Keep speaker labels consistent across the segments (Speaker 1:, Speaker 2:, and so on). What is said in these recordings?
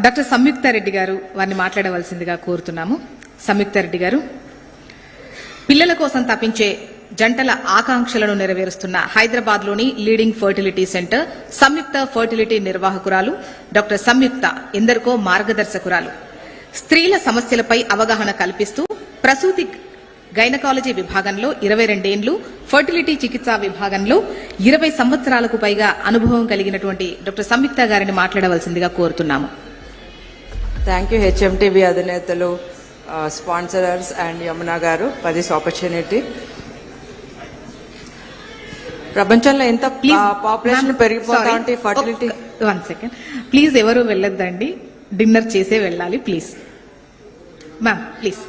Speaker 1: Doctor సంయుక్త రెడ్డి గారు వారిని మాట్లాడవలసిందిగా కోరుతున్నాము. సంయుక్త రెడ్డి గారు, పిల్లల కోసం తప్పించే జంటల ఆకాంక్షలను నెరవేరుస్తున్న హైదరాబాద్ లోని లీడింగ్ ఫర్టిలిటీ సెంటర్ సంయుక్త ఫర్టిలిటీ నిర్వాహకురాలు డాక్టర్ సంయుక్త ఎందరికో మార్గదర్శకురాలు. స్త్రీల సమస్యలపై అవగాహన కల్పిస్తూ ప్రసూతి గైనకాలజీ విభాగంలో 22 ఏళ్లు, ఫర్టిలిటీ చికిత్సా విభాగంలో 20 సంవత్సరాలకు పైగా అనుభవం కలిగినటువంటి డాక్టర్ సంయుక్త గారిని మాట్లాడవలసిందిగా కోరుతున్నాము.
Speaker 2: థ్యాంక్ యూ హెచ్ఎంటీవీ అధినేతలు, sponsors and Yamuna garu for this opportunity. ప్రపంచంలో ఎంత పాపులేషన్ పెరిగిపోతా ఉంటే ఫర్టిలిటీ.
Speaker 1: 1 సెకండ్ ప్లీజ్, ఎవరు వెళ్ళొద్దండి, డిన్నర్ చేసే వెళ్ళాలి ప్లీజ్. Ma'am please.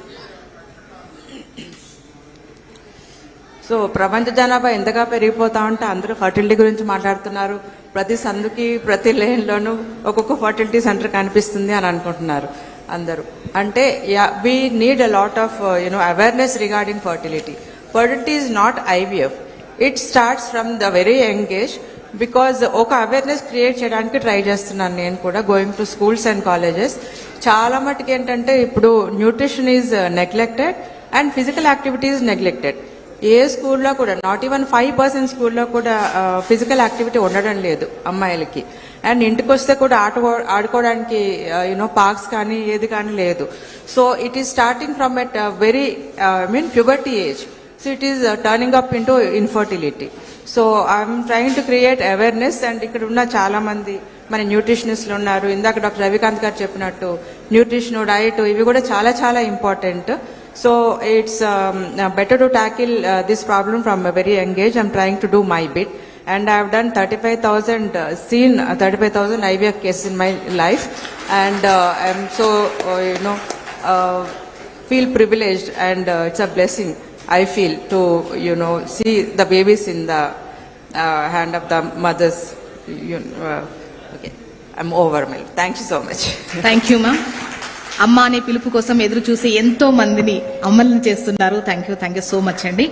Speaker 2: సో ప్రపంచ జనాభా ఎంతగా పెరిగిపోతా ఉంటే అందరూ ఫర్టిలిటీ గురించి మాట్లాడుతున్నారు. ప్రతి సందుకి ప్రతి లేన్లోనూ ఒక్కొక్క ఫర్టిలిటీ సెంటర్ కనిపిస్తుంది అని అనుకుంటున్నారు అందరూ. అంటే we need a lot of awareness regarding fertility. Fertility is not IVF. It starts from the very young age. Because ఒక అవేర్నెస్ క్రియేట్ చేయడానికి ట్రై చేస్తున్నాను నేను కూడా, going to schools and colleges. చాలా మటుకు ఏంటంటే ఇప్పుడు nutrition is neglected and physical activity is neglected. ఏ స్కూల్లో కూడా, నాట్ ఈవెన్ 5% స్కూల్లో కూడా ఫిజికల్ యాక్టివిటీ ఉండడం లేదు అమ్మాయిలకి. అండ్ ఇంటికి వస్తే కూడా ఆడుకోవడానికి పార్క్స్ కానీ ఏది కానీ లేదు. So it is starting from at very puberty age. So it is turning up into infertility. So I'm trying to create awareness. And ఇక్కడ ఉన్న చాలా మంది మన న్యూట్రిషనిస్టులు ఉన్నారు. ఇందాక డాక్టర్ రవికాంత్ గారు చెప్పినట్టు న్యూట్రిషన్, డైట్ ఇవి కూడా చాలా చాలా important. So it's better to tackle this problem from a very young age. I'm trying to do my bit, and I've done 35,000 IVF cases in my life, and I'm so feel privileged, and it's a blessing I feel to see the babies in the hand of the mothers. Okay, I'm overwhelmed. Thank you so much.
Speaker 1: Thank you, ma'am. అమ్మ అనే పిలుపు కోసం ఎదురు చూసి ఎంతో మందిని అమలు చేస్తున్నారు. థ్యాంక్ యూ సో మచ్ అండి.